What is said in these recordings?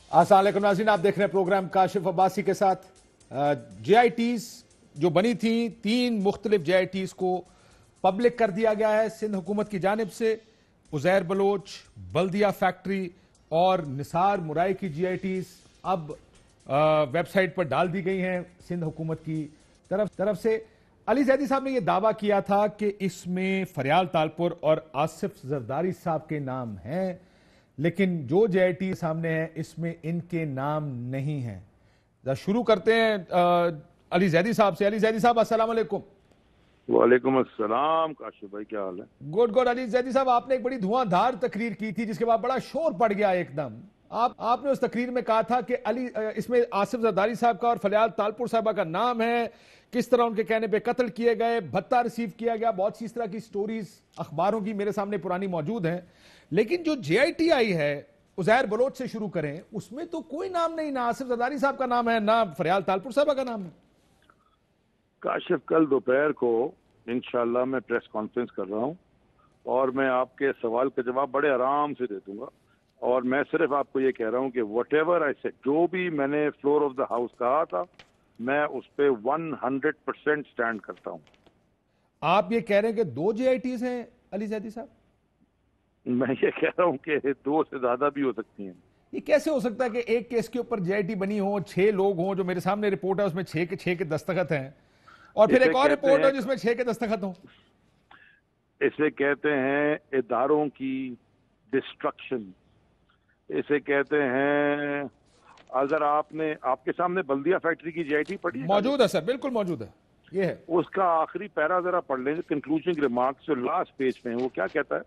अस्सलाम वालेकुम नाज़रीन, आप देख रहे हैं प्रोग्राम काशिफ अब्बासी के साथ। JITs जो बनी थी, 3 मुख्तलिफ JITs को पब्लिक कर दिया गया है सिंध हुकूमत की जानिब से। उज़ैर बलोच, बल्दिया फैक्ट्री और निसार मुराई की JITs अब वेबसाइट पर डाल दी गई हैं सिंध हुकूमत की तरफ से। अली ज़ैदी साहब ने यह दावा किया था कि इसमें फरियाल तालपुर और आसिफ जरदारी साहब के नाम हैं, लेकिन जो JIT सामने है इसमें इनके नाम नहीं हैं। शुरू करते हैं अली ज़ैदी साहब से। अली ज़ैदी साहब अस्सलाम वालेकुम। वालेकुम अस्सलाम। काशिफ भाई क्या हाल है? Good good. अली ज़ैदी साहब, आपने एक बड़ी धुआंधार तकरीर की थी जिसके बाद बड़ा शोर पड़ गया एकदम। आपने उस तकरीर में कहा था कि इसमें आसिफ जरदारी साहब का और फरियाल तालपुर साहबा का नाम है, किस तरह उनके कहने पे कत्ल किए गए, भत्ता रिसीव किया गया, बहुत सी इस तरह की स्टोरीज अखबारों की मेरे सामने पुरानी मौजूद हैं। लेकिन जो JIT आई है, उज़ैर बलोच से शुरू करें, उसमें तो कोई नाम नहीं, ना आसिफ जरदारी साहब का नाम है, ना फरियाल तालपुर साहबा का नाम है। काशिफ, कल दोपहर को इंशाल्लाह मैं प्रेस कॉन्फ्रेंस कर रहा हूं और मैं आपके सवाल का जवाब बड़े आराम से दे दूंगा। और मैं सिर्फ आपको ये कह रहा हूं कि व्हाटएवर आई सेड, जो भी मैंने फ्लोर ऑफ द हाउस कहा था, मैं उस पर 100% स्टैंड करता हूं। आप ये कह रहे हैं कि 2 JITs हैं अली ज़ैदी साहब? मैं ये कह रहा हूं कि 2 से ज्यादा भी हो सकती हैं। ये कैसे हो सकता है कि एक केस के ऊपर JIT बनी हो, 6 लोग हों? जो मेरे सामने रिपोर्ट है उसमें 6 के दस्तखत हैं, और फिर एक और रिपोर्ट हो जिसमें 6 के दस्तखत हों। इसे कहते हैं इदारों की डिस्ट्रक्शन। इसे कहते हैं, अगर आपके सामने बल्दिया फैक्ट्री की JIT पढ़ी मौजूद है सर, बिल्कुल मौजूद है। ये है उसका आखिरी पैरा, जरा पढ़ लेंगे, कंक्लूजन रिमार्क्स जो लास्ट पेज पे है, वो क्या कहता है?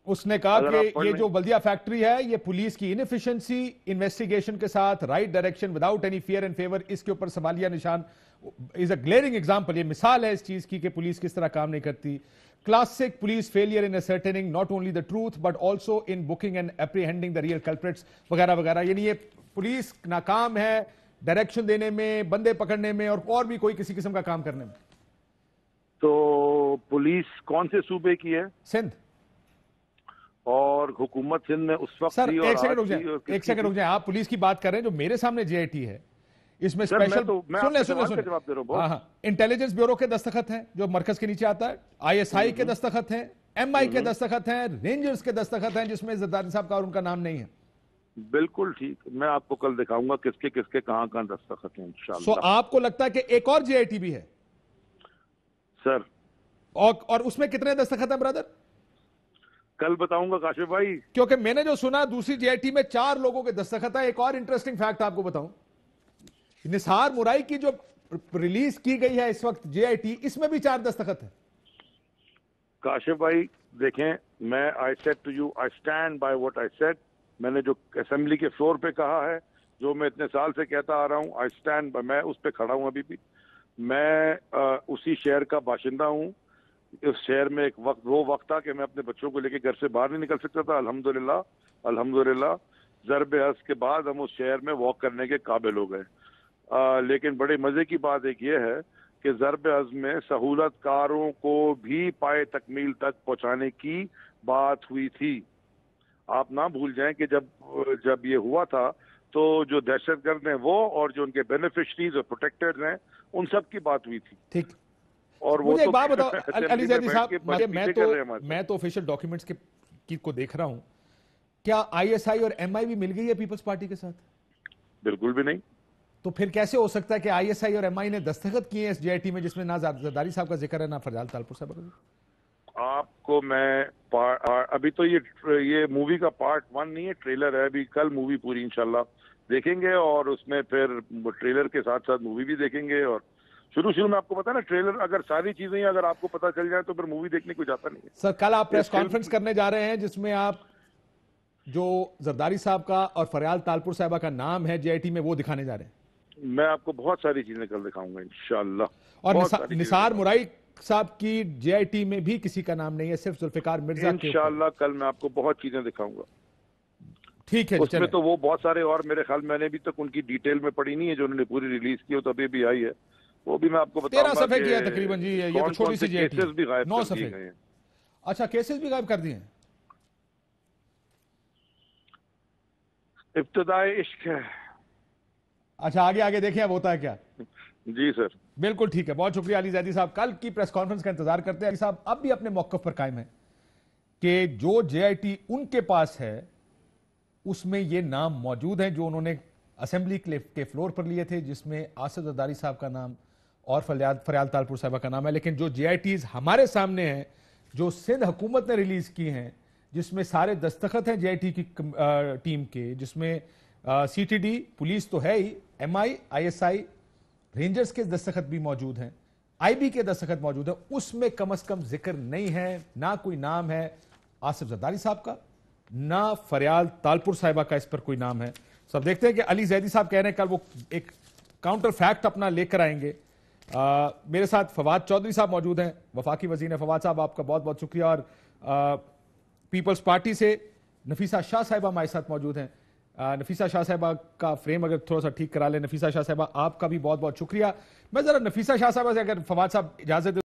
उसने कहा कि ये जो बल्दिया फैक्ट्री है, ये पुलिस की इनएफिशिएंसी, इन्वेस्टिगेशन के साथ right direction without any fear and favour, इसके ऊपर सवालिया निशान, इज अ ग्लेयरिंग एग्जांपल, ये मिसाल है इस चीज की कि पुलिस किस तरह काम नहीं करती। Classic police failure in ascertaining not only the truth but also in booking and apprehending the real culprits, वगैरह वगैरह। यानी ये पुलिस नाकाम है डायरेक्शन देने में, बंदे पकड़ने में, और भी कोई किसी किस्म का काम करने में। तो पुलिस कौन से सूबे की है? सिंध। और हुकूमत सिंध में उस वक्त सर एक सेकंड रुक जाए, आप पुलिस की बात कर रहे हैं, जो मेरे सामने JIT है इसमें स्पेशल, सुन इंटेलिजेंस ब्यूरो के दस्तखत हैं जो मरकज के नीचे आता है, ISI के दस्तखत हैं, MI के दस्तखत हैं, रेंजर्स के दस्तखत हैं, जिसमें जरदारी साहब का और उनका नाम नहीं है। बिल्कुल ठीक, मैं आपको कल दिखाऊंगा किसके किसके कहां दस्तखत हैं इंशाल्लाह। आपको लगता है कि एक और JIT भी है सर? और उसमें कितने दस्तखत हैं ब्रदर? कल बताऊंगा काशिफ भाई, क्योंकि मैंने जो सुना दूसरी JIT में 4 लोगों के दस्तखत है। एक और इंटरेस्टिंग फैक्ट आपको बताऊं, निसार मुराई की जो रिलीज की गई है इस वक्त JIT, इसमें भी 4 दस्तखत है। काशिफ भाई देखें, मैं I said to you, I stand by what I said. मैंने जो असेंबली के फ्लोर पे कहा है, जो मैं इतने साल से कहता आ रहा हूं, आई स्टैंड बाय, मैं उस पे खड़ा हूं अभी भी। मैं उसी शहर का बाशिंदा हूं। इस शहर में वो वक्त था कि मैं अपने बच्चों को लेकर घर से बाहर नहीं निकल सकता था। अल्हम्दुलिल्लाह ज़रब-ए-हज़्र के बाद हम उस शहर में वॉक करने के काबिल हो गए। लेकिन बड़े मजे की बात एक ये है कि ज़रब-ए-हज़्र में सहूलतकारों को भी पाए तकमील तक पहुंचाने की बात हुई थी। आप ना भूल जाएं कि जब ये हुआ था तो जो दहशतगर्द हैं वो, और जो उनके बेनिफिशरीज और प्रोटेक्टर्स हैं, उन सब की बात हुई थी। ठीक। और मुझे वो एक बात बताओ अली ज़ैदी साहब, मैं तो ऑफिशियल डॉक्यूमेंट्स को देख रहा हूं, क्या ISI और MI भी मिल गई है पीपल्स पार्टी के साथ? बिल्कुल भी नहीं। तो फिर कैसे हो सकता है कि ISI और MI ने दस्तखत किए हैं इस JIT में जिसमें ना जरदारी साहब का जिक्र है ना फरियाल तालपुर साहब का? आपको मैं अभी तो ये मूवी का पार्ट 1 नहीं है, ट्रेलर है। अभी कल मूवी पूरी इंशाल्लाह देखेंगे और उसमें फिर ट्रेलर के साथ साथ मूवी भी देखेंगे। और शुरू में आपको पता है ना, ट्रेलर अगर सारी चीजें अगर आपको पता चल जाए तो फिर मूवी देखने को जाता नहीं है। सर कल आप प्रेस कॉन्फ्रेंस करने जा रहे हैं जिसमें आप जो जरदारी साहब का और फरियाल तालपुर साहबा का नाम है JIT में, वो दिखाने जा रहे हैं। मैं आपको बहुत सारी चीजें कल दिखाऊंगा इंशाल्लाह। और निसार मुराई साहब की JIT में भी किसी का नाम नहीं है, सिर्फ जुल्फिकार मिर्जा के। इंशाल्लाह कल मैं आपको बहुत चीजें दिखाऊंगा। ठीक है, उसमें तो वो बहुत सारे, और मेरे ख्याल मैंने अभी तक उनकी डिटेल में पढ़ी नहीं है, जो उन्होंने पूरी रिलीज की हो तो अभी भी आई है, वो भी मैं आपको बताऊंगा। 13 सफ़े किया तकरीबन जी, ये तो छोटी सी JIT केसेस भी गायब 9 कर दिए सफ़े। गए हैं। अच्छा, केसेस भी गायब कर दिए हैं। इब्तिदाई इश्क है। अच्छा, आगे आगे देखें अब होता है क्या। जी सर, बिल्कुल ठीक है, बहुत शुक्रिया अली जैदी साहब। कल की प्रेस कॉन्फ्रेंस का इंतजार करते हैं। अली साहब अब भी अपने मौक़िफ़ पर कायम है कि जो जेआईटी उनके पास है उसमें ये नाम मौजूद हैं जो उन्होंने असेंबली के फ्लोर पर लिए थे, जिसमें आसिफ जरदारी साहब का नाम और फरियाल तालपुर साहिबा का नाम है। लेकिन जो जेआईटीज हमारे सामने हैं, जो सिंध हुकूमत ने रिलीज की हैं, जिसमें सारे दस्तखत हैं जेआईटी की टीम के, जिसमें सीटीडी पुलिस तो है ही, एमआई, आईएसआई, रेंजर्स के दस्तखत भी मौजूद हैं, आईबी के दस्तखत मौजूद हैं, उसमें कम से कम जिक्र नहीं है, ना कोई नाम है आसिफ जरदारी साहब का, ना फरियाल तालपुर साहिबा का इस पर कोई नाम है। सब देखते हैं कि अली जैदी साहब कह रहे हैं कल वो एक काउंटर फैक्ट अपना लेकर आएंगे। मेरे साथ फवाद चौधरी साहब मौजूद हैं, वफाकी वजीर हैं। फवाद साहब आपका बहुत बहुत शुक्रिया। और पीपल्स पार्टी से नफीसा शाह साहिबा हमारे साथ मौजूद हैं। नफीसा शाह साहिबा का फ्रेम अगर थोड़ा सा ठीक करा लें। नफीसा शाह साहिबा आपका भी बहुत बहुत शुक्रिया। मैं जरा नफीसा शाह साहिबा से अगर फवाद साहब इजाजत